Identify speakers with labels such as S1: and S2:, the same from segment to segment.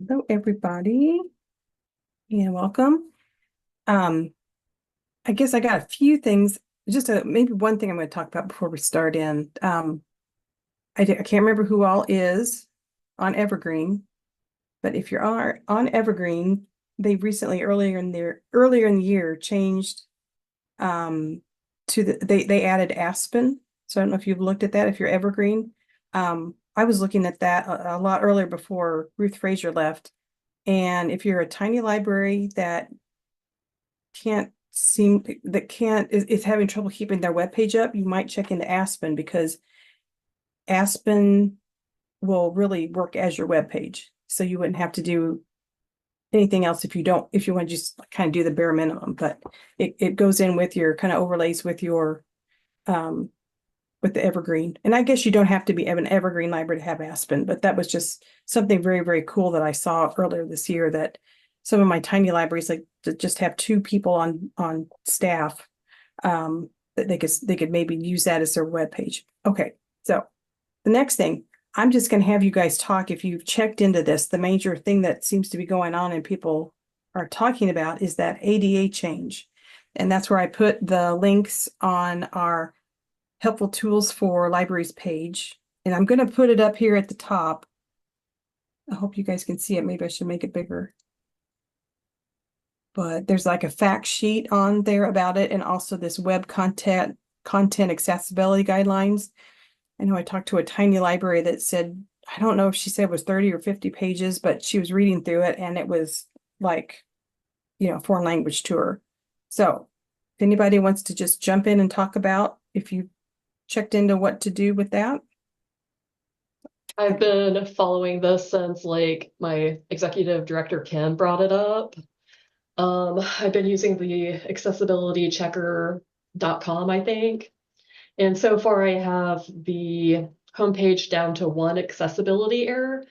S1: Hello, everybody, and welcome. Um, I guess I got a few things, maybe one thing I'm going to talk about before we start in. I can't remember who all is on Evergreen, but if you are on Evergreen, they recently earlier in the year changed to they added Aspen. So I don't know if you've looked at that if you're Evergreen. I was looking at that a lot earlier before Ruth Fraser left. And if you're a tiny library that is having trouble keeping their web page up, you might check into Aspen because Aspen will really work as your web page. So you wouldn't have to do anything else if you want to just kind of do the bare minimum, but it goes in with your kind of overlays with your with the Evergreen. And I guess you don't have to be an Evergreen library to have Aspen, but that was just something very, very cool that I saw earlier this year, that some of my tiny libraries like to just have two people on staff, that they could maybe use that as their web page. Okay, so the next thing, I'm just going to have you guys talk. If you've checked into this, the major thing that seems to be going on and people are talking about is that ADA change. And that's where I put the links on our helpful tools for libraries page. And I'm going to put it up here at the top. I hope you guys can see it. Maybe I should make it bigger. But there's like a fact sheet on there about it, and also this web content accessibility guidelines. I know I talked to a tiny library that said, I don't know if she said it was 30 or 50 pages, but she was reading through it and it was like, foreign language to her. So if anybody wants to just jump in and talk about if you checked into what to do with that.
S2: I've been following this since like my executive director Ken brought it up. I've been using the accessibilitychecker.com, I think. And so far I have the homepage down to one accessibility error.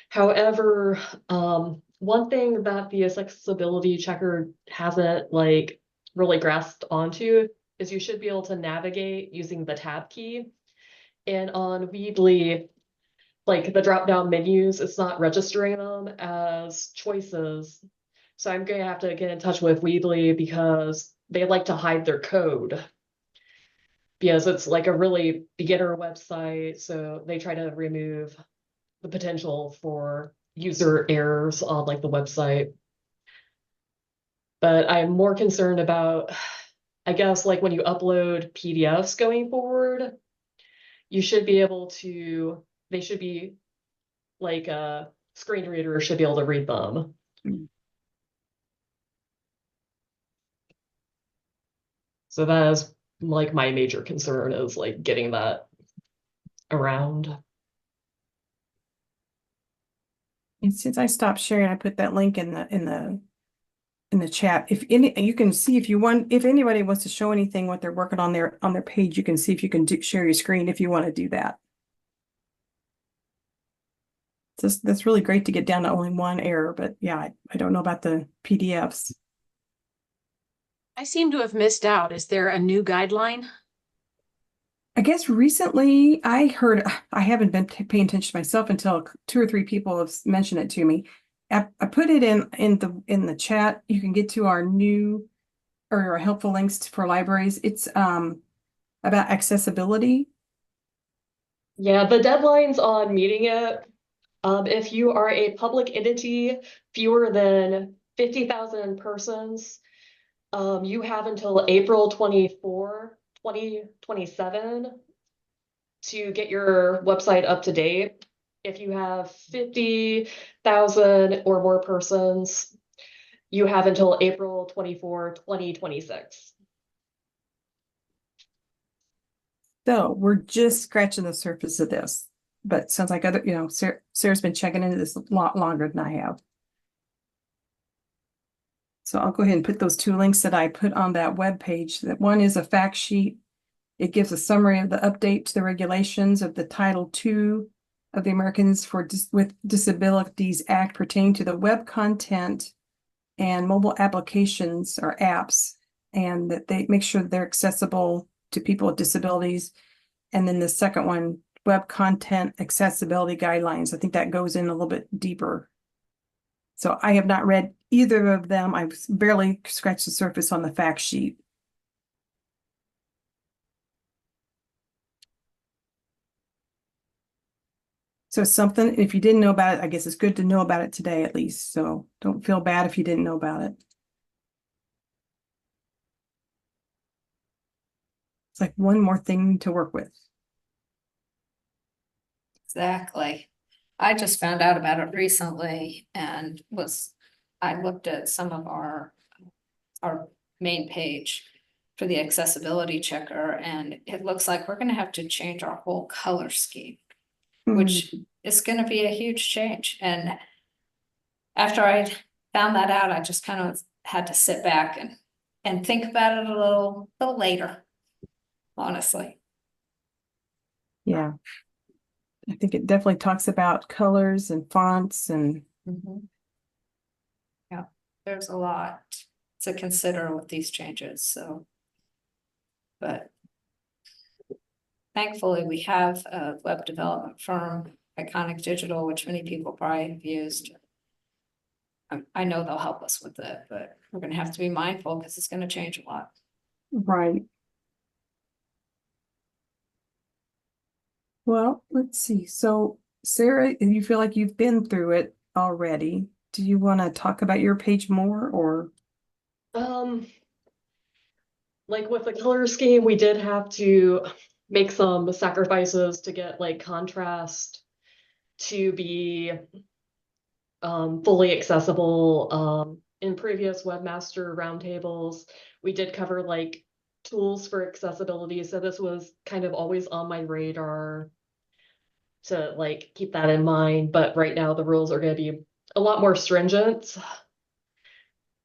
S2: However, one thing that the accessibility checker hasn't like really grasped onto is you should be able to navigate using the tab key. And on Weebly, like the drop down menus, it's not registering them as choices. So I'm going to have to get in touch with Weebly because they like to hide their code because it's like a really beginner website. So they try to remove the potential for user errors on like the website. But I'm more concerned about, I guess, like when you upload PDFs going forward, you should be able to, they should be like a screen reader should be able to read them. So that is like my major concern is like getting that around.
S1: And since I stopped sharing, I put that link in the chat. If any, you can see if anybody wants to show anything what they're working on their page, you can see if you can share your screen if you want to do that. That's really great to get down to only one error, but yeah, I don't know about the PDFs.
S3: I seem to have missed out. Is there a new guideline?
S1: I guess recently I heard, I haven't been paying attention myself until two or three people have mentioned it to me. I put it in the chat. You can get to our new or our helpful links for libraries. It's about accessibility.
S2: Yeah, the deadline's on meeting it. If you are a public entity, fewer than 50,000 persons, you have until April 24, 2027 to get your website up to date. If you have 50,000 or more persons, you have until April 24, 2026.
S1: So we're just scratching the surface of this, but sounds like Sarah's been checking into this a lot longer than I have. So I'll go ahead and put those two links that I put on that web page. That one is a fact sheet. It gives a summary of the update to the regulations of the Title II of the Americans with Disabilities Act pertaining to the web content and mobile applications or apps, and that they make sure they're accessible to people with disabilities. And then the second one, web content accessibility guidelines. I think that goes in a little bit deeper. So I have not read either of them. I've barely scratched the surface on the fact sheet. So it's something, if you didn't know about it, I guess it's good to know about it today at least. So don't feel bad if you didn't know about it. It's like one more thing to work with.
S4: Exactly. I just found out about it recently and I looked at some of our main page for the accessibility checker, and it looks like we're gonna have to change our whole color scheme, which is gonna be a huge change. And after I found that out, I just kind of had to sit back and think about it a little later, honestly.
S1: Yeah. I think it definitely talks about colors and fonts and
S4: Yeah, there's a lot to consider with these changes, so. But thankfully, we have a web development firm, Iconic Digital, which many people probably have used. I know they'll help us with it, but we're gonna have to be mindful because it's gonna change a lot.
S1: right. Well, let's see. So Sarah, you feel like you've been through it already. Do you want to talk about your page more or?
S2: Like with the color scheme, we did have to make some sacrifices to get like contrast to be fully accessible. In previous Webmaster Roundtables, we did cover like tools for accessibility. So this was kind of always on my radar to like keep that in mind. But right now the rules are going to be a lot more stringent.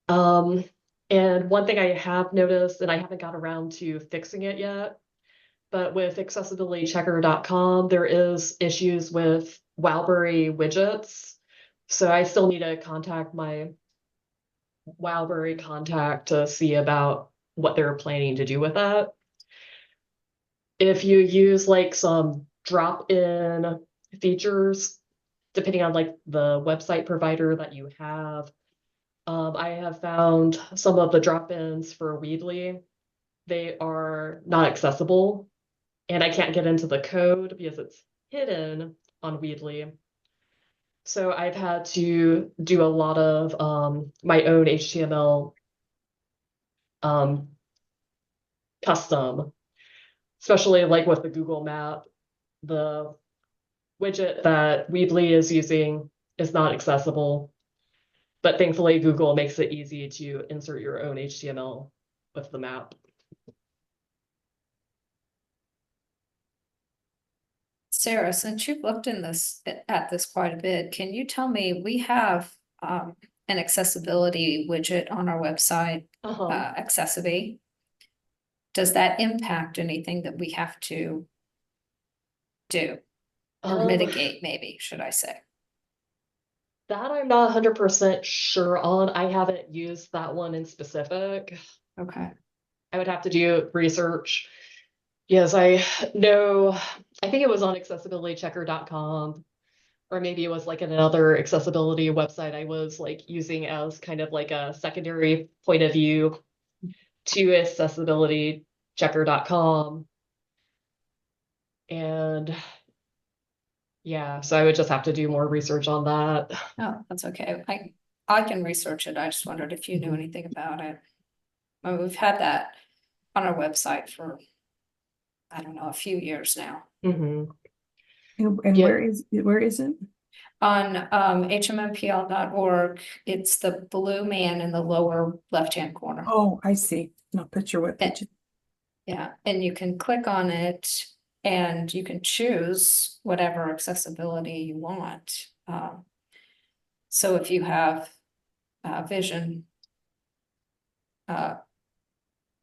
S2: And one thing I have noticed, and I haven't got around to fixing it yet, but with accessibilitychecker.com, there is issues with Wowberry widgets. So I still need to contact my Wowberry contact to see about what they're planning to do with that. If you use like some drop-in features, depending on like the website provider that you have, I have found some of the drop-ins for Weebly, they are not accessible, and I can't get into the code because it's hidden on Weebly. So I've had to do a lot of my own HTML custom, especially like with the Google map. The widget that Weebly is using is not accessible, but thankfully Google makes it easy to insert your own HTML with the map.
S4: Sarah, since you've looked at this quite a bit, can you tell me, we have an accessibility widget on our website, Accessibility. Does that impact anything that we have to do or mitigate, maybe, should I say?
S2: That I'm not 100% sure on. I haven't used that one in specific.
S4: Okay.
S2: I would have to do research. Yes, I know, I think it was on accessibilitychecker.com, or maybe it was like another accessibility website I was like using as kind of like a secondary point of view to accessibilitychecker.com. And yeah, so I would just have to do more research on that.
S4: Oh, that's okay. I can research it. I just wondered if you knew anything about it. Well, we've had that on our website for, I don't know, a few years now.
S2: Mhm.
S1: And
S2: Yeah.
S1: where is it?
S4: On hmmpl.org, it's the blue man in the lower left-hand corner.
S1: Oh, I see. I'll put your webpage.
S4: Yeah, and you can click on it and you can choose whatever accessibility you want. So if you have vision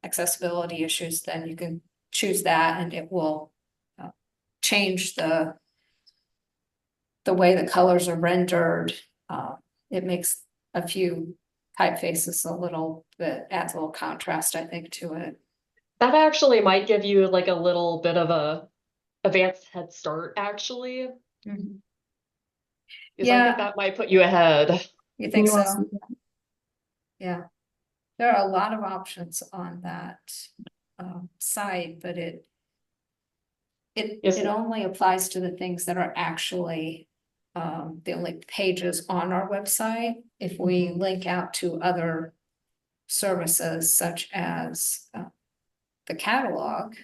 S4: accessibility issues, then you can choose that and it will change the way the colors are rendered. It makes a few typefaces a little bit, adds a little contrast, I think, to it.
S2: That actually might give you like a little bit of a advanced head start, actually.
S4: Mm-hmm.
S2: Because I think that might put you ahead.
S4: You
S1: Can
S4: think
S1: you all
S4: so?
S1: see that?
S4: Yeah. There are a lot of options on that site, but
S2: Yes.
S4: it only applies to the things that are actually the only pages on our website. If we link out to other services such as the catalog,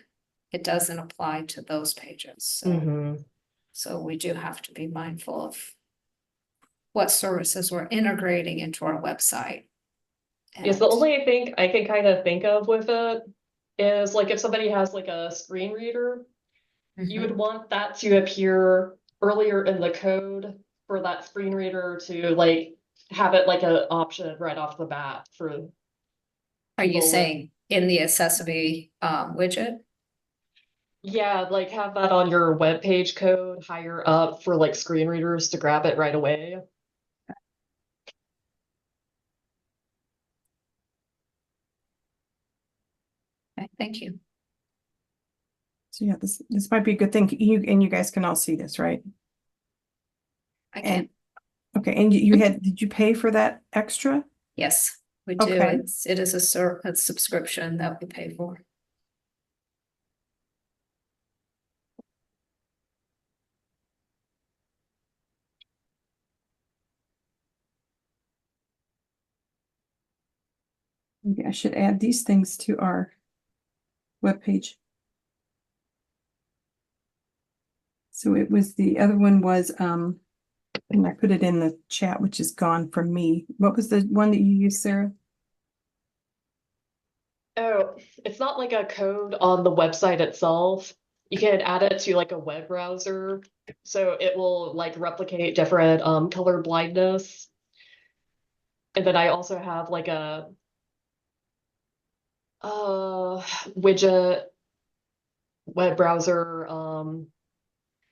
S4: it doesn't apply to those pages. So,
S2: Mhm.
S4: so we do have to be mindful of what services we're integrating into our website.
S2: Yes, the
S4: And-
S2: only thing I can kind of think of with it is like if somebody has like a screen reader, you would
S4: Mhm.
S2: want that to appear earlier in the code for that screen reader to like have it like an option right off the bat for
S4: Are you
S2: people with-
S4: saying in the accessibility widget?
S2: Yeah, like have that on your web page code higher up for like screen readers to grab it right away.
S4: Okay, thank you.
S1: So yeah, this might be a good thing. You guys can all see this, right?
S4: I can,
S1: And okay, and did you pay for that extra?
S4: yes, we do.
S1: Okay.
S4: It is a subscription that we pay for.
S1: Maybe I should add these things to our webpage. So it was, the other one was, and I put it in the chat, which is gone from me. What was the one that you used, Sarah?
S2: Oh, it's not like a code on the website itself. You can add it to like a web browser, so it will like replicate different color blindness. And then I also have like a widget web browser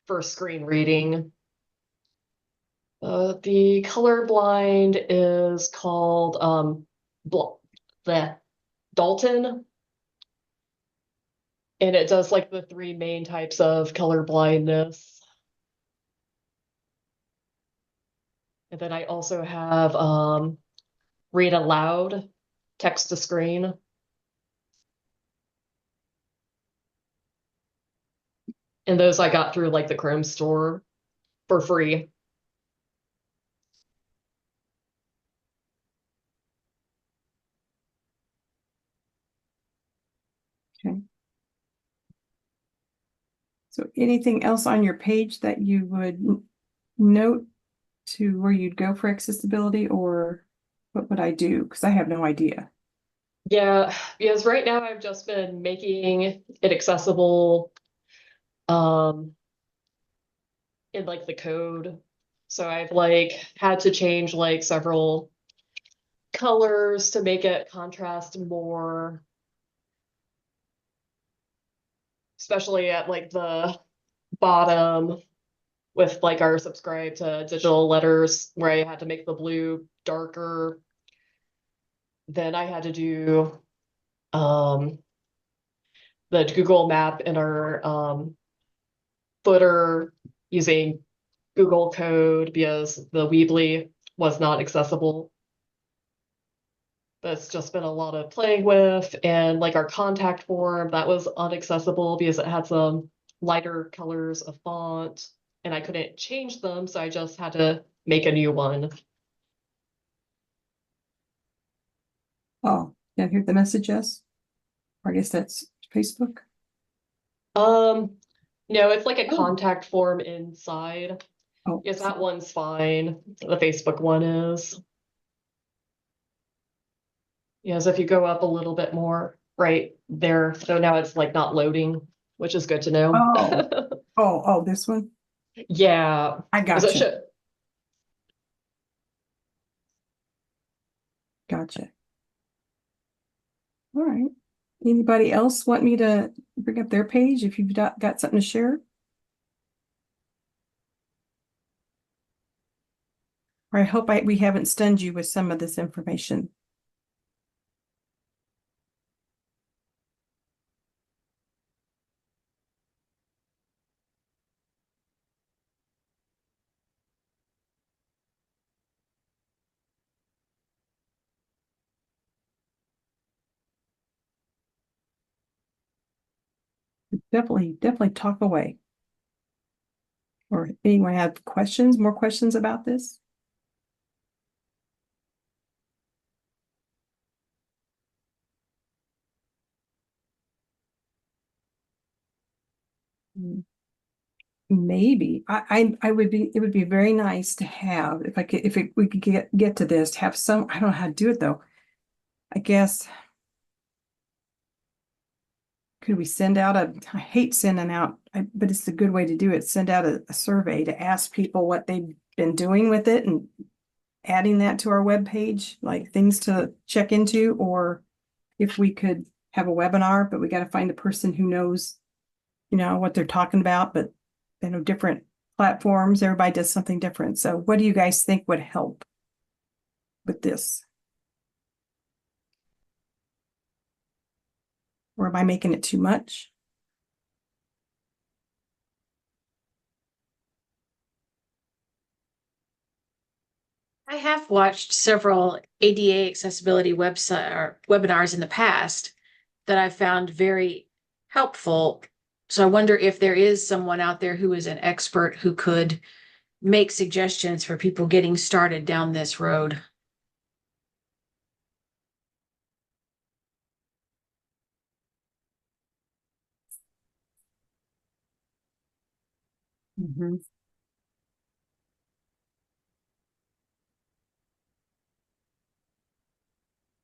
S2: for screen reading. The colorblind is called the Dalton. And it does like the three main types of color blindness. And then I also have read aloud, text to screen. And those I got through like the Chrome store for free.
S1: Okay. So anything else on your page that you would note to where you'd go for accessibility, or what would I do? Because I have no idea.
S2: Yeah, because right now I've just been making it accessible in like the code. So I've like had to change like several colors to make it contrast more, especially at like the bottom with like our subscribe to digital letters where I had to make the blue darker. Then I had to do the Google map in our footer using Google code because the Weebly was not accessible. That's just been a lot of playing with, and like our contact form that was inaccessible because it had some lighter colors of font and I couldn't change them, so I just had to make a new one.
S1: Oh, yeah, hear the message, yes? Or I guess that's Facebook.
S2: No, it's like a
S1: Oh.
S2: contact form inside.
S1: Oh,
S2: Yes, that one's fine. The Facebook one is. Yes, if you go up a little bit more, right there. So now it's like not loading, which is good to know.
S1: oh, this one?
S2: Yeah.
S1: I
S2: 'Cause it
S1: gotcha.
S2: should-
S1: Gotcha. All right. Anybody else want me to bring up their page if you've got something to share? Or I hope we haven't stunned you with some of this information. definitely talk away. Or anyone have questions, more questions about this? Maybe I would be, it would be very nice to have, if I could, we could get to this, have some, I don't know how to do it though. I guess. Could we send out I hate sending out, but it's a good way to do it. Send out a survey to ask people what they've been doing with it and adding that to our webpage, like things to check into, or if we could have a webinar, but we got to find the person who knows, what they're talking about, but different platforms, everybody does something different. So what do you guys think would help with this? Or am I making it too much?
S3: I have watched several ADA accessibility website or webinars in the past that I found very helpful. So I wonder if there is someone out there who is an expert who could make suggestions for people getting started down this road.
S1: Mhm.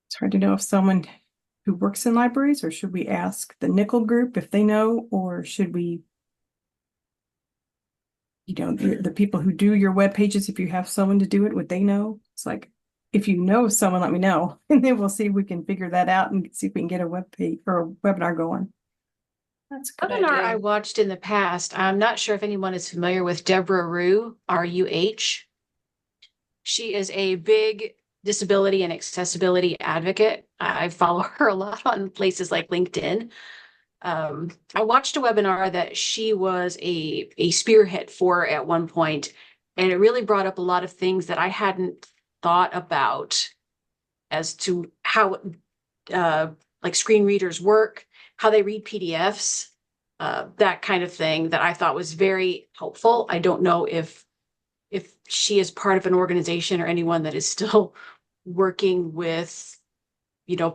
S1: It's hard to know if someone who works in libraries, or should we ask the Nickel group if they know, or should we, the people who do your web pages, if you have someone to do it, would they know? It's like, if you know someone, let me know, and then we'll see if we can figure that out and see if we can get a web page or a webinar going.
S4: That's a good
S3: Webinar I
S4: idea.
S3: watched in the past, I'm not sure if anyone is familiar with Deborah Rue, R-U-H. She is a big disability and accessibility advocate. I follow her a lot on places like LinkedIn. I watched a webinar that she was a spearhead for at one point, and it really brought up a lot of things that I hadn't thought about as to how like screen readers work, how they read PDFs, that kind of thing that I thought was very helpful. I don't know if she is part of an organization or anyone that is still working with,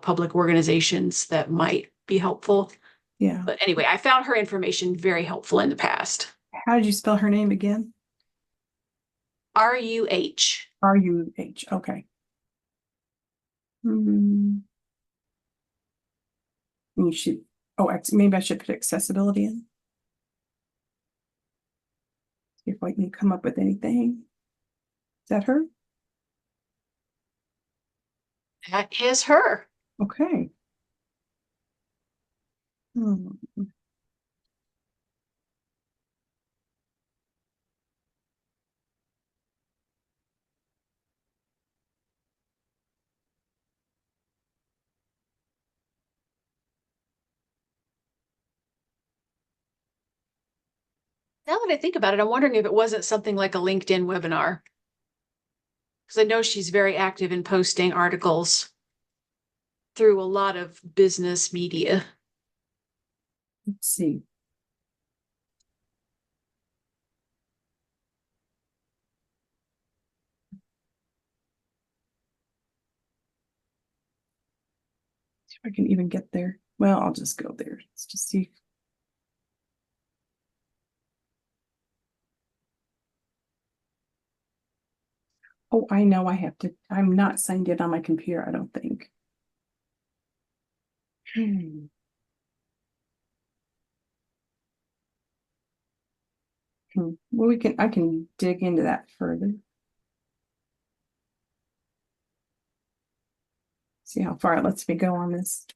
S3: public organizations that might be helpful.
S1: Yeah.
S3: But anyway, I found her information very helpful in the past.
S1: How did you spell her name again?
S3: R-U-H.
S1: R-U-H. Okay. You should, maybe I should put accessibility in. See if I can come up with anything. Is that her?
S3: That is her.
S1: Okay.
S3: Now that I think about it, I'm wondering if it wasn't something like a LinkedIn webinar. Because I know she's very active in posting articles through a lot of business media.
S1: Let's see. See if I can even get there. Well, I'll just go there. Let's just see. Oh, I know I have to. I'm not signed in on my computer, I don't think. Well, I can dig into that further. See how far it lets me go on this.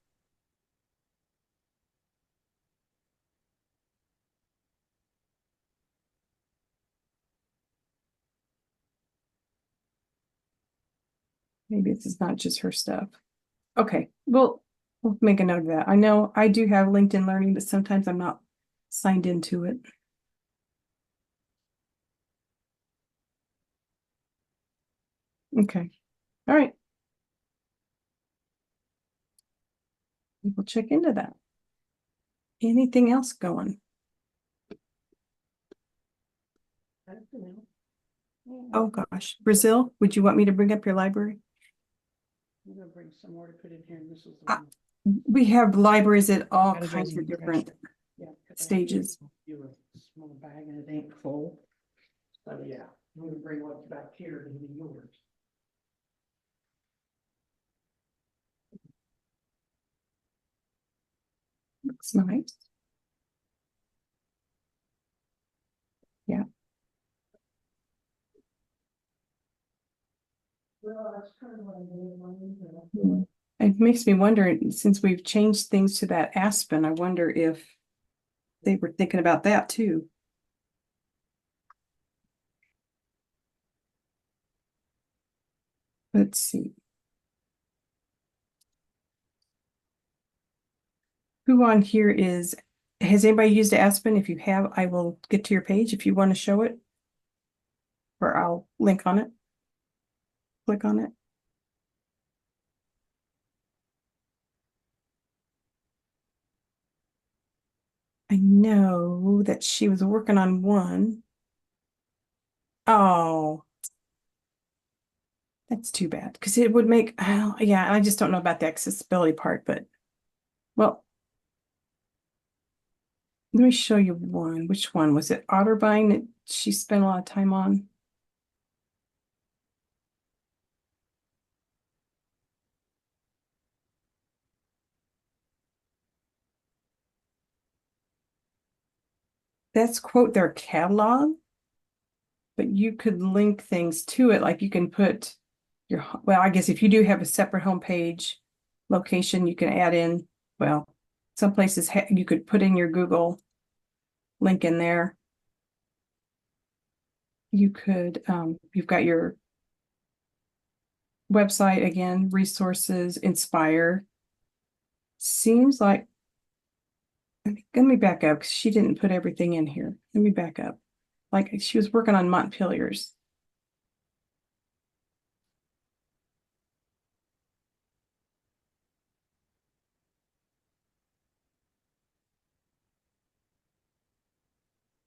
S1: Maybe this is not just her stuff. Okay, well, we'll make a note of that. I know I do have LinkedIn Learning, but sometimes I'm not signed into it. Okay, all right. We'll check into that. Anything else going? Oh, gosh. Brazil, would you want me to bring up your library?
S5: I'm gonna bring some more to put in here, and this was the
S1: Ah.
S5: one.
S1: We have libraries at all
S5: Gotta
S1: kinds
S5: go
S1: of
S5: in
S1: different
S5: fresh. Yeah, 'cause I
S1: stages.
S5: do a small bag and it ain't full. So yeah, I'm gonna bring what's back here to be yours.
S1: Looks nice. Yeah.
S5: Well, that's kind of what I did.
S1: Hmm. It makes me wonder, since we've changed things to that Aspen, I wonder if they were thinking about that too. Let's see. Who on here has anybody used Aspen? If you have, I will get to your page if you want to show it. Or I'll link on it. Click on it. I know that she was working on one. Oh, that's too bad because it would make, oh, yeah, I just don't know about the accessibility part, but well, let me show you one. Which one was it? Otterbein that she spent a lot of time on. That's quote their catalog, but you could link things to it. Like you can put your, well, I guess if you do have a separate homepage location, you can add in, well, some places you could put in your Google link in there. You could, you've got your website again, resources, Inspire. Seems like, let me back up because she didn't put everything in here. Let me back up. Like she was working on Montpelier's.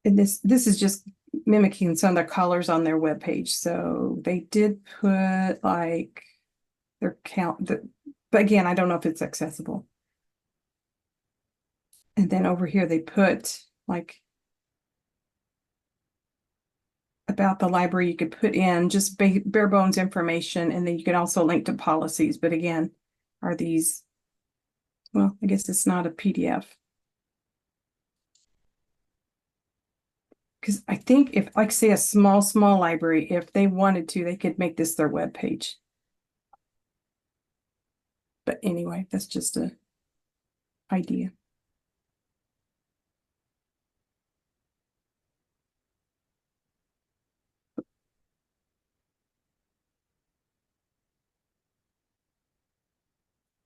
S1: And this is just mimicking some of the colors on their webpage. So they did put like their count, but again, I don't know if it's accessible. And then over here they put like about the library, you could put in just bare bones information, and then you can also link to policies. But again, are these, well, I guess it's not a PDF. Because I think if, like, say, a small library, if they wanted to, they could make this their web page. But anyway, that's just a idea.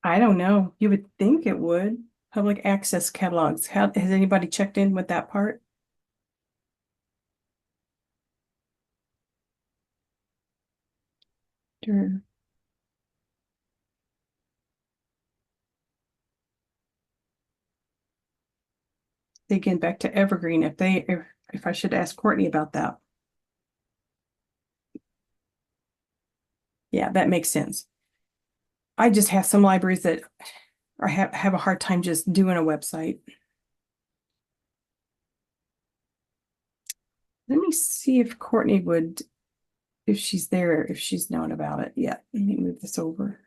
S1: I don't know. You would think it would. Public access catalogs. Has anybody checked in with that part? Sure. Again, back to Evergreen, if I should ask Courtney about that. Yeah, that makes sense. I just have some libraries that have a hard time just doing a website. Let me see if Courtney would, if she's there, if she's known about it yet. Let me move this over.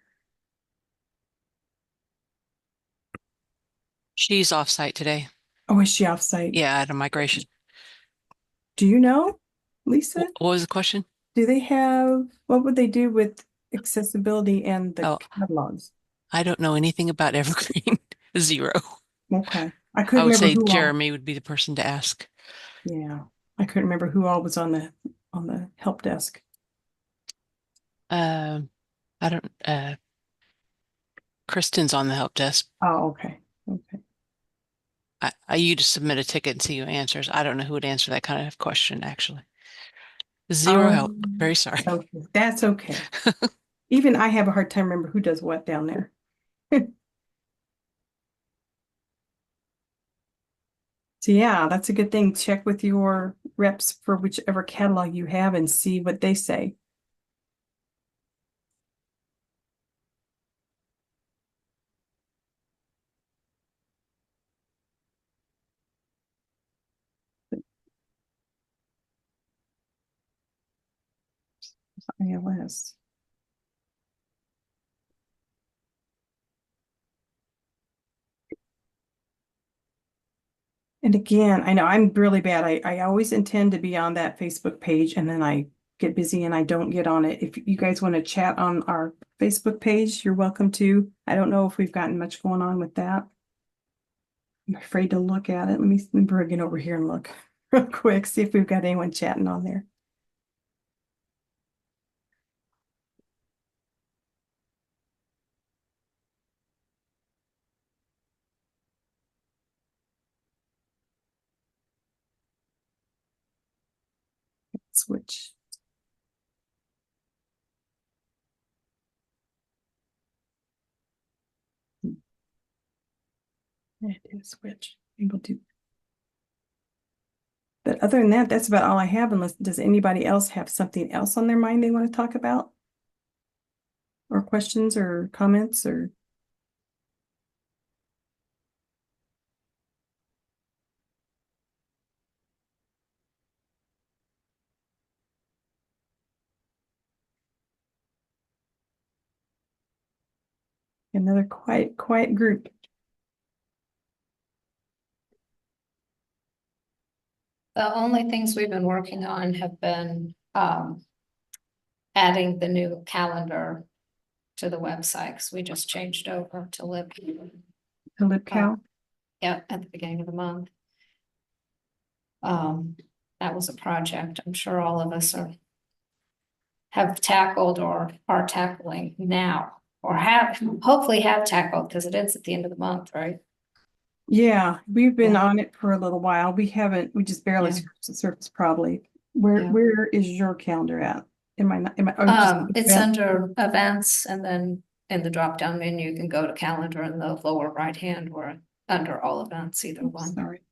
S6: She's offsite today.
S1: Oh, is she offsite?
S6: Yeah, at a migration.
S1: Do you know, Lisa?
S6: What was the question?
S1: Do they have, what would they do with accessibility and the
S6: Oh.
S1: catalogs?
S6: I don't know anything about Evergreen. Zero.
S1: Okay. I
S6: I
S1: couldn't
S6: would
S1: remember
S6: say
S1: who all.
S6: Jeremy would be the person to ask.
S1: Yeah. I couldn't remember who all was on the help desk.
S6: I don't, Kristen's on the help desk.
S1: Oh, okay. Okay.
S6: You just submit a ticket and see who answers. I don't know who would answer that kind of question, actually. Zero help. Very sorry.
S1: Okay. That's okay. Even I have a hard time remember who does what down there. So yeah, that's a good thing. Check with your reps for whichever catalog you have and see what they say. iOS. And again, I know I'm really bad. I always intend to be on that Facebook page and then I get busy and I don't get on it. If you guys want to chat on our Facebook page, you're welcome to. I don't know if we've gotten much going on with that. I'm afraid to look at it. Let me bring it over here and look real quick, see if we've got anyone chatting on there. Switch. Yeah, do a switch. Able to. But other than that, that's about all I have, unless does anybody else have something else on their mind they want to talk about? Or questions or comments or another quiet group.
S4: The only things we've been working on have been adding the new calendar to the website, because we just changed over to Lib.
S1: The LibCal.
S4: Yeah, at the beginning of the month. That was a project I'm sure all of us have tackled or are tackling now, or hopefully have tackled, because it ends at the end of the month, right?
S1: Yeah, we've been
S4: Yeah.
S1: on it for a little while. We just barely
S4: Yeah.
S1: scratched the surface probably. Where
S4: Yeah.
S1: where is your calendar at? Am I just
S4: It's
S1: event?
S4: under events, and then in the drop-down menu, you can go to calendar in the lower right hand, or under all events, either
S1: Oops,
S4: one.
S1: sorry.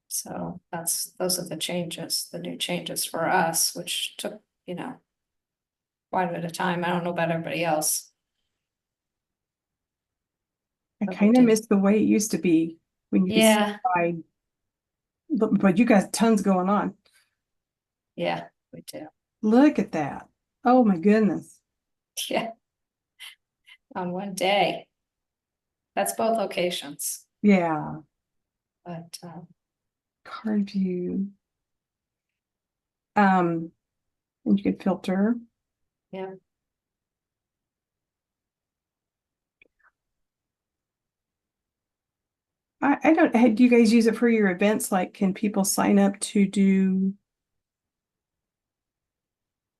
S4: So those are the changes, the new changes for us, which took, quite a bit of time. I don't know about everybody else.
S1: I
S4: But we
S1: kind of
S4: did.
S1: miss the way it used to be when you could
S4: Yeah,
S1: slide. But you got tons going on.
S4: yeah, we do.
S1: Look at that. Oh my goodness.
S4: Yeah. On one day. That's both locations,
S1: Yeah.
S4: but
S1: Card view. And you can filter.
S4: yeah.
S1: I don't, do you guys use it for your events? Like, can people sign up to do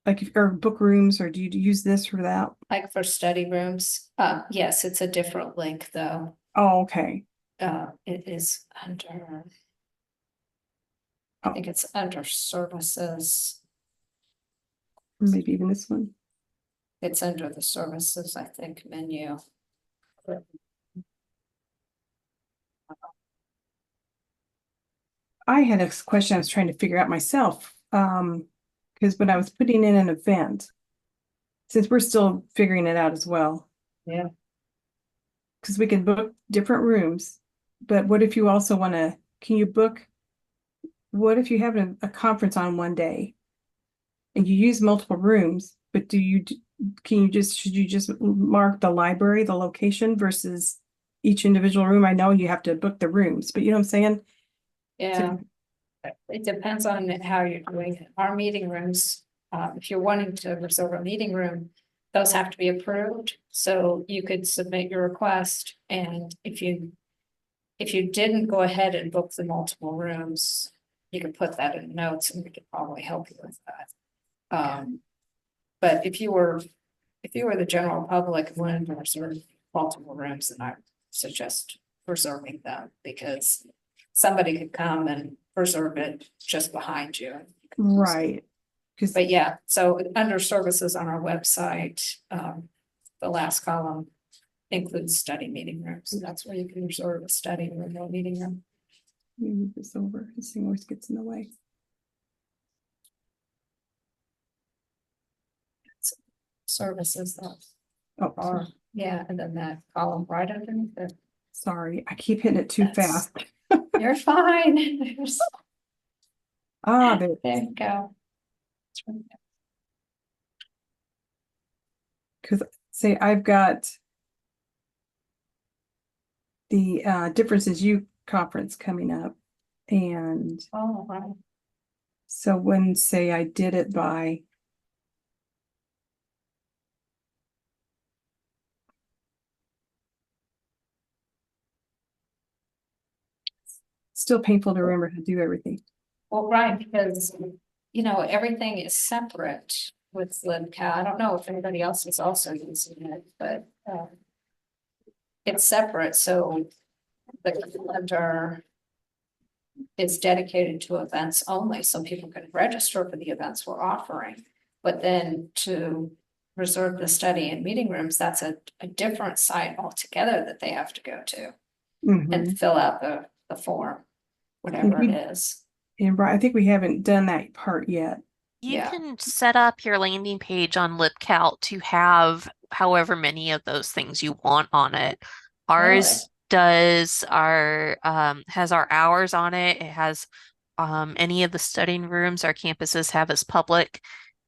S1: like or book rooms, or do you use this for that?
S4: Like for study rooms, yes, it's a different link though.
S1: Oh, okay.
S4: It is under. I think it's under services.
S1: Maybe even this one.
S4: It's under the services, I think, menu.
S1: I had a question I was trying to figure out myself. Because when I was putting in an event, since we're still figuring it out as well.
S4: Yeah.
S1: Because we can book different rooms, but what if you also want to, can you book, what if you have a conference on one day and you use multiple rooms, but should you just mark the library, the location versus each individual room? I know you have to book the rooms, but you know what I'm saying?
S4: Yeah. It depends on how you're doing it. Our meeting rooms, if you're wanting to reserve a meeting room, those have to be approved. So you could submit your request, and if you didn't go ahead and book the multiple rooms, you could put that in notes and we could probably help you with that. But if you were the general public and wanted to reserve multiple rooms, then I suggest reserving them, because somebody could come and reserve it just behind you.
S1: Right.
S4: But yeah, so under services on our website, the last column includes study meeting rooms, so that's where you can reserve a study room or meeting room.
S1: Let me move this over. This thing always gets in the way.
S4: Services that
S1: Oh,
S4: are, yeah, and then that column right underneath it.
S1: sorry. I keep hitting it too
S4: That's-
S1: fast.
S4: You're fine. There's-
S1: Ah, there.
S4: There you go. It's right there.
S1: Because say I've got the Differences You conference coming up. And
S4: Oh, wow.
S1: so when say I did it by still painful to remember how to do everything.
S4: Well, right, because, you know, everything is separate with LibCal. I don't know if anybody else is also using it, but it's separate, so the calendar is dedicated to events only, so people can register for the events we're offering. But then to reserve the study and meeting rooms, that's a different site altogether that they have to go to
S1: Mhm.
S4: and fill out the form, whatever it is.
S1: And I think we haven't done that part yet.
S7: You
S4: Yeah.
S7: can set up your landing page on LibCal to have however many of those things you want on it. Ours does our has our hours on it. It has any of the studying rooms our campuses have as public.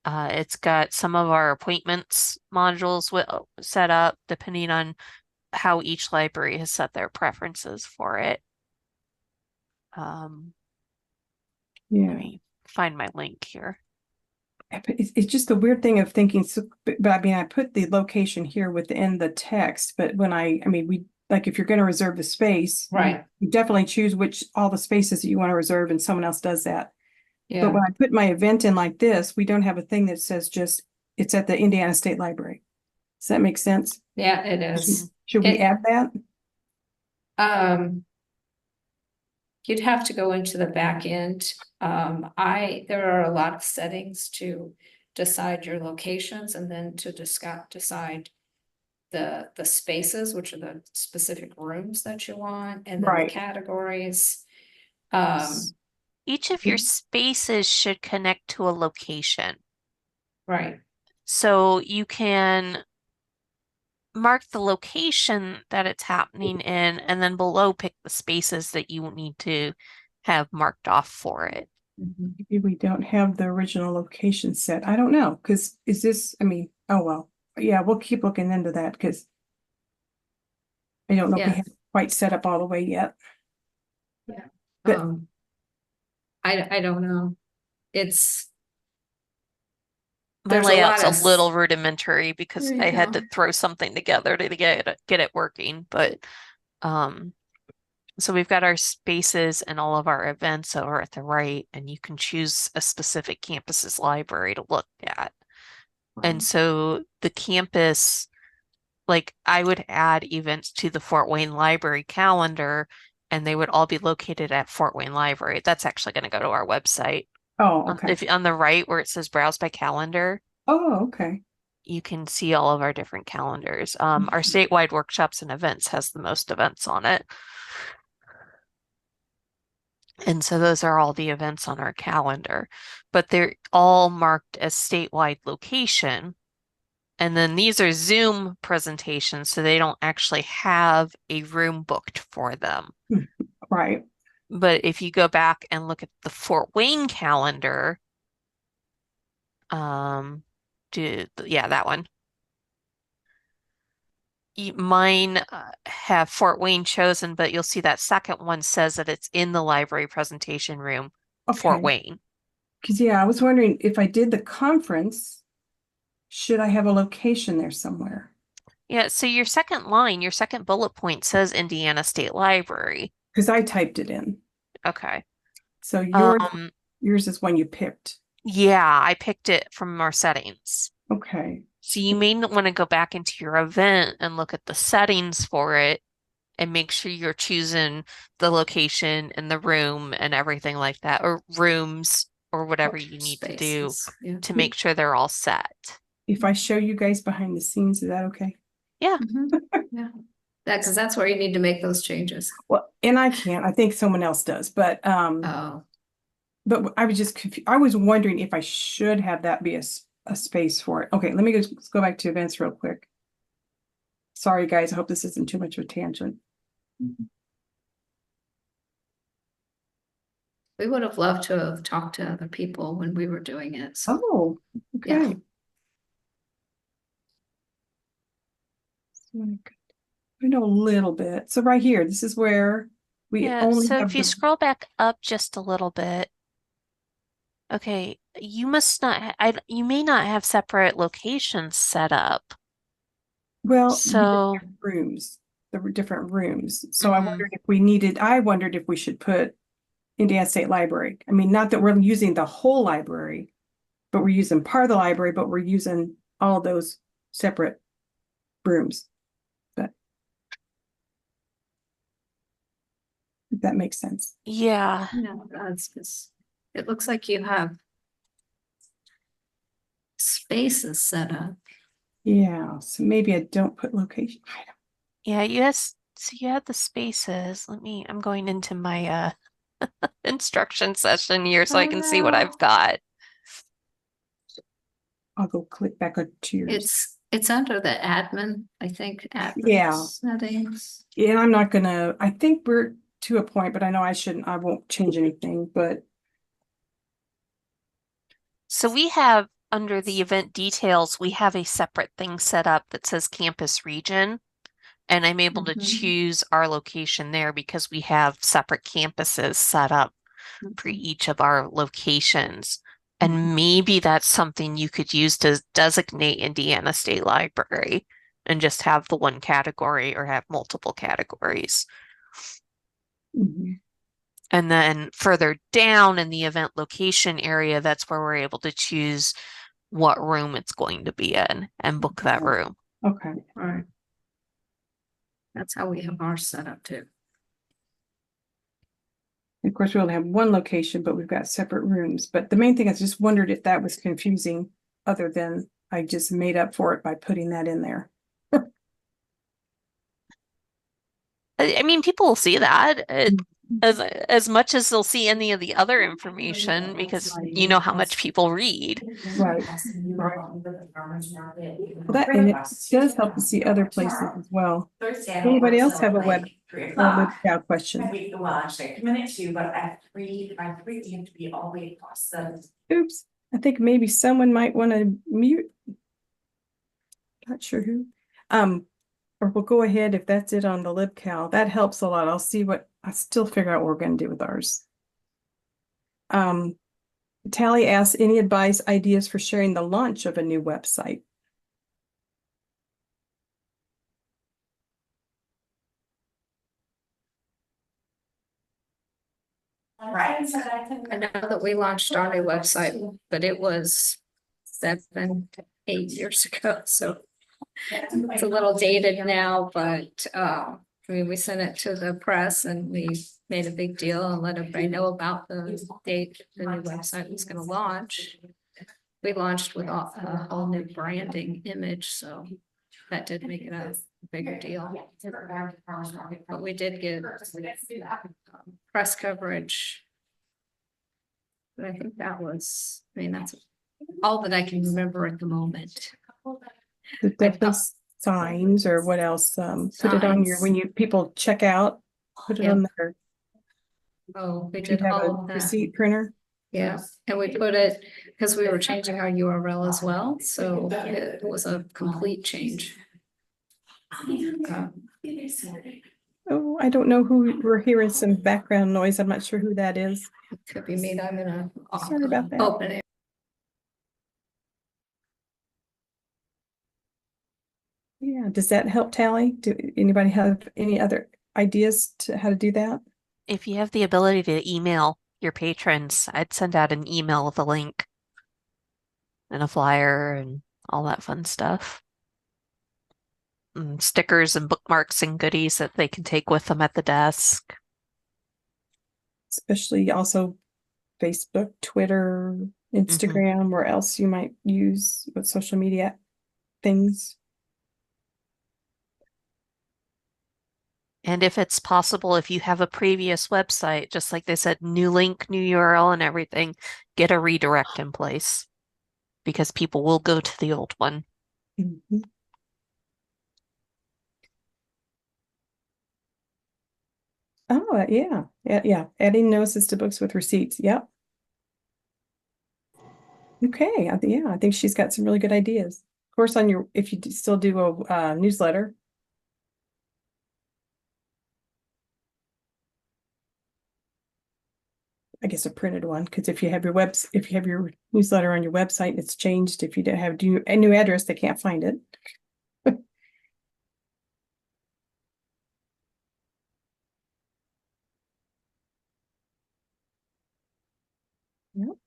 S7: It's got some of our appointments modules set up depending on how each library has set their preferences for it. Let
S1: Yeah.
S7: me find my link here.
S1: But it's just the weird thing of thinking, so, but I mean, I put the location here within the text, but when I mean, we, like, if you're going to reserve the space,
S4: Right.
S1: you definitely choose all the spaces that you want to reserve and someone else does that. But
S4: Yeah,
S1: when I put my event in like this, we don't have a thing that says just, it's at the Indiana State Library. Does that make sense?
S4: yeah, it is.
S1: Should we
S4: It-
S1: add that?
S4: You'd have to go into the back end. There are a lot of settings to decide your locations and then to decide the spaces, which are the specific rooms that you want, and then the
S1: Right.
S4: categories.
S7: Each of your spaces should connect to a location.
S4: Right,
S7: So you can mark the location that it's happening in, and then below pick the spaces that you need to have marked off for it.
S1: Maybe we don't have the original location set. I don't know, because is this, I mean, oh, well, yeah, we'll keep looking into that because I don't know if we
S4: Yeah.
S1: have it quite set up all the way yet. But-
S4: I don't know. It's,
S7: My
S4: There's a
S7: layout's
S4: lot
S7: a
S4: of
S7: little rudimentary because
S4: There you
S7: I had
S4: go.
S7: to throw something together to get it working, but so we've got our spaces and all of our events over at the right, and you can choose a specific campus's library to look at. And so the campus, like I would add events to the Fort Wayne Library calendar, and they would all be located at Fort Wayne Library. That's actually going to go to our website.
S1: Oh, okay.
S7: If on the right where it says browse by calendar,
S1: Oh, okay.
S7: you can see all of our different calendars. Our statewide workshops and events has the most events on it. And so those are all the events on our calendar, but they're all marked as statewide location. And then these are Zoom presentations, so they don't actually have a room booked for them.
S1: Right.
S7: But if you go back and look at the Fort Wayne calendar, yeah, that one. Mine have Fort Wayne chosen, but you'll see that second one says that it's in the library presentation room, Fort
S1: Okay.
S7: Wayne.
S1: Because, yeah, I was wondering if I did the conference, should I have a location there somewhere?
S7: Yeah, so your second line, your second bullet point says Indiana State Library.
S1: Because I typed it in.
S7: Okay.
S1: So
S7: Um,
S1: yours is one you picked.
S7: yeah, I picked it from our settings.
S1: Okay.
S7: So you may want to go back into your event and look at the settings for it and make sure you're choosing the location and the room and everything like that, or rooms or whatever you need to do
S4: spaces, yeah.
S7: to make sure they're all set.
S1: If I show you guys behind the scenes, is that okay?
S7: Yeah.
S4: Yeah, because that's where you need to make those changes.
S1: Well, and I can't, I think someone else does, but
S4: Oh,
S1: I was just confused. I was wondering if I should have that be a space for it. Okay, let me let's go back to events real quick. Sorry, guys. I hope this isn't too much of a tangent.
S4: we would have loved to have talked to other people when we were doing it. So
S1: Oh, okay.
S4: Yeah.
S1: I know a little bit. So right here, this is where we
S7: Yeah,
S1: only
S7: so
S1: have
S7: if you
S1: the,
S7: scroll back up just a little bit, okay, you must not, you may not have separate locations set up.
S1: well,
S7: So,
S1: rooms, the different rooms. So I
S7: Mhm.
S1: wondered if I wondered if we should put Indiana State Library. I mean, not that we're using the whole library, but we're using part of the library, but we're using all those separate rooms. But if that makes sense.
S7: yeah,
S4: no, that's just, it looks like you have spaces set up.
S1: Yeah, so maybe I don't put location. I don't-
S7: yeah, yes, so you have the spaces. I'm going into my instruction session here so I can see what I've got.
S1: I'll go click back to yours.
S4: It's under the admin, I think, admin
S1: Yeah.
S4: settings.
S1: Yeah, I'm not gonna, I think we're to a point, but I know I won't change anything, but
S7: So we have, under the event details, we have a separate thing set up that says campus region. And I'm able to
S4: Mhm.
S7: choose our location there because we have separate campuses set up for each of our locations. And maybe that's something you could use to designate Indiana State Library and just have the one category or have multiple categories.
S1: mhm.
S7: And then further down in the event location area, that's where we're able to choose what room it's going to be in and book that room.
S1: Okay.
S4: Right. That's how we have ours set up too.
S1: Of course, we only have one location, but we've got separate rooms. But the main thing is just wondered if that was confusing, other than I just made up for it by putting that in there.
S7: I mean, people will see that as much as they'll see any of the other information because you know how much people read.
S1: Right. Well, that, and it does help to see other places as well. Anybody else have a web question?
S8: Well, actually, I come in at 2, but at 3, by 3, you have to be all the way across the.
S1: Oops, I think maybe someone might want to mute. Not sure who. Or we'll go ahead if that's it on the LibCal. That helps a lot. I still figure out what we're going to do with ours. Tally asks, any advice, ideas for sharing the launch of a new website?
S8: Right.
S4: I know that we launched our new website, but it was 7, 8 years ago, so it's a little dated now, but I mean, we sent it to the press and we made a big deal and let everybody know about the date the new website was gonna launch. We launched with a whole new branding image, so that did make it a bigger deal. But we did get press coverage. But I think that was, I mean, that's all that I can remember at the moment.
S1: There's definitely signs, or what else? Put it on your, when people check out, put it on there.
S4: Oh, we
S1: If you
S4: did
S1: have
S4: all
S1: a
S4: of that.
S1: receipt printer.
S4: Yeah, and we put it, because we were changing our URL as well, so it was a complete change.
S1: Oh, I don't know who, we're hearing some background noise. I'm not sure who that is.
S4: It could be me, I'm gonna
S1: Sorry about that.
S4: open it.
S1: Yeah, does that help, Tally? Do anybody have any other ideas to how to do that?
S7: If you have the ability to email your patrons, I'd send out an email with a link and a flyer and all that fun stuff. And stickers and bookmarks and goodies that they can take with them at the desk.
S1: Especially also Facebook, Twitter, Instagram, where else you might use what social media things.
S7: And if it's possible, if you have a previous website, just like they said, new link, new URL and everything, get a redirect in place because people will go to the old one.
S1: Mhm. Oh, yeah, yeah. Adding notices to books with receipts. Yep. Okay, yeah, I think she's got some really good ideas. Of course, on your, if you still do a newsletter. I guess a printed one, because if you have your if you have your newsletter on your website and it's changed, if you don't have a new address, they can't find it. Yep.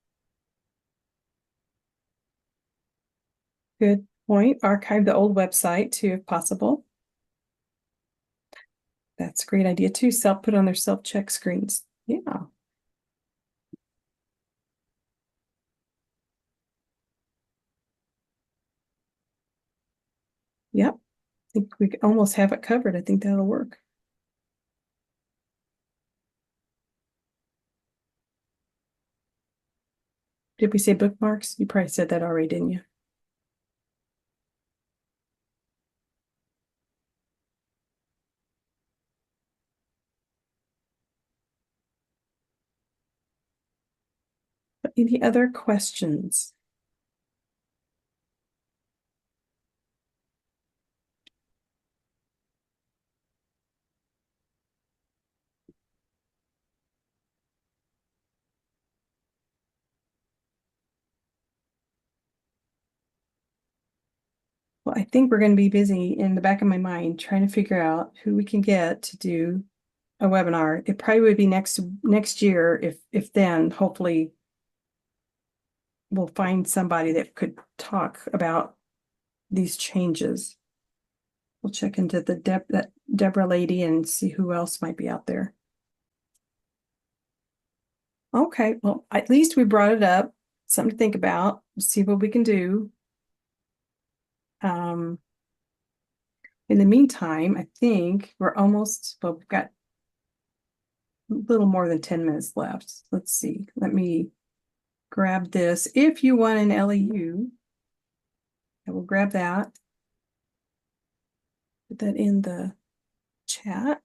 S1: Good point. Archive the old website too, if possible. That's a great idea too. Put on their self-check screens. Yeah. Yep. I think we almost have it covered. I think that'll work. Did we say bookmarks? You probably said that already, didn't you? Any other questions? Well, I think we're going to be busy in the back of my mind trying to figure out who we can get to do a webinar. It probably would be next year, if then hopefully we'll find somebody that could talk about these changes. We'll check into that Deborah lady and see who else might be out there. Okay, well, at least we brought it up. Something to think about, see what we can do. In the meantime, I think we're almost, well, we've got a little more than 10 minutes left. Let's see. Let me grab this. If you want an LEU, I will grab that. Put that in the chat.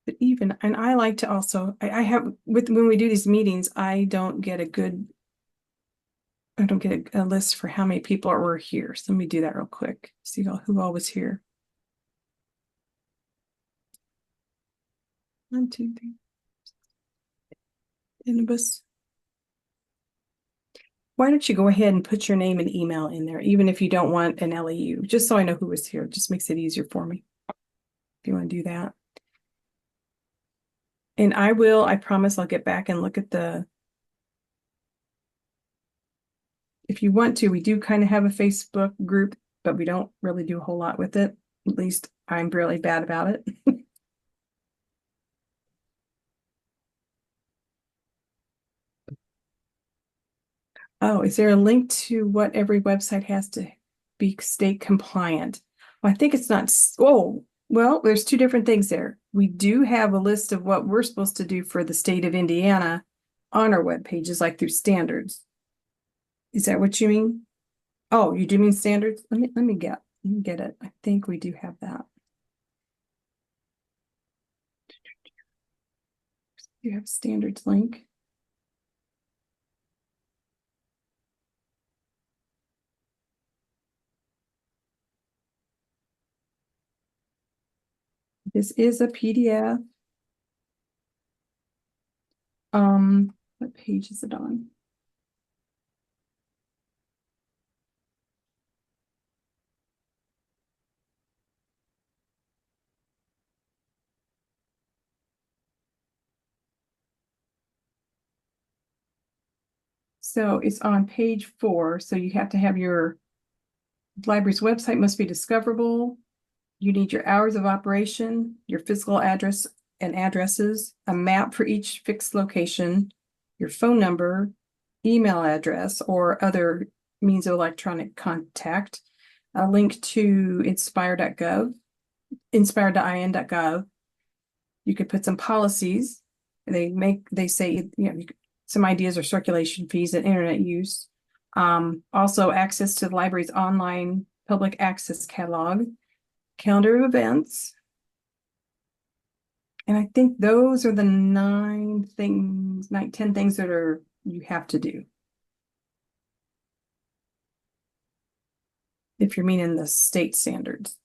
S1: But even, and I like to also, I have, when we do these meetings, I don't get a list for how many people were here. So let me do that real quick. See who all was here. 1, 2, 3. Inibus. Why don't you go ahead and put your name and email in there, even if you don't want an LEU, just so I know who was here. It just makes it easier for me if you want to do that. And I promise I'll get back and look at if you want to, we do kind of have a Facebook group, but we don't really do a whole lot with it. At least I'm really bad about it. Oh, is there a link to what every website has to be state compliant? Well, I think it's not. Oh, well, there's two different things there. We do have a list of what we're supposed to do for the state of Indiana on our web pages, like through standards. Is that what you mean? Oh, you do mean standards? Let me get it. I think we do have that. You have standards link. This is a PDF. What page is it on? So it's on page 4. So you have to have your library's website must be discoverable. You need your hours of operation, your physical address and addresses, a map for each fixed location, your phone number, email address, or other means of electronic contact, a link to inspire.gov, inspire.in.gov. You could put some policies. They say, some ideas or circulation fees and internet use. Also access to the library's online public access catalog, calendar of events. And I think those are the 10 things that you have to do. If you're meaning the state standards.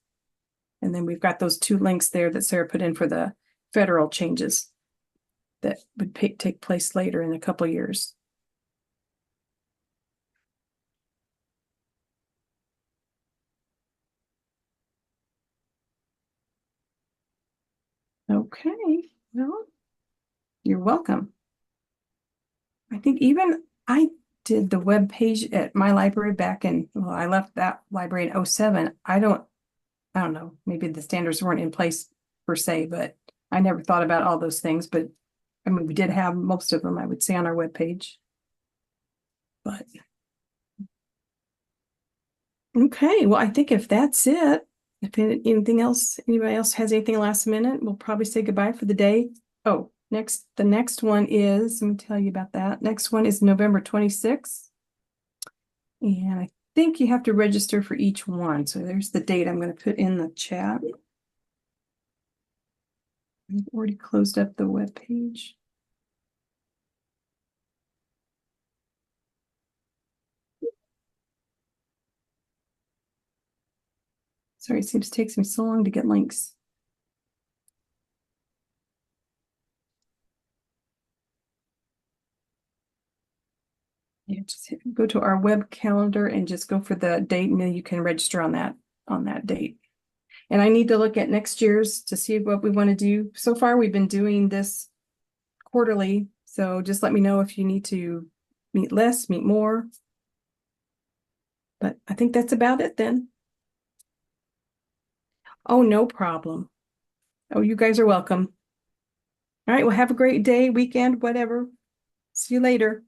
S1: And then we've got those 2 links there that Sarah put in for the federal changes that would take place later in a couple of years. Okay, well, you're welcome. I think even I did the web page at my library back in, well, I left that library in 2007. I don't know, maybe the standards weren't in place per se, but I never thought about all those things. But I mean, we did have most of them, I would say, on our webpage. But okay, well, I think if that's it, if anything else, anybody else has anything last minute, we'll probably say goodbye for the day. Oh, the next one is, let me tell you about that. Next one is November 26th. And I think you have to register for each one. So there's the date I'm going to put in the chat. I've already closed up the web page. Sorry, it seems to take me so long to get links. Yeah, just go to our web calendar and just go for the date, and then you can register on that date. And I need to look at next year's to see what we want to do. So far, we've been doing this quarterly. So just let me know if you need to meet less, meet more. But I think that's about it then. Oh, no problem. Oh, you guys are welcome. All right, well, have a great day, weekend, whatever. See you later.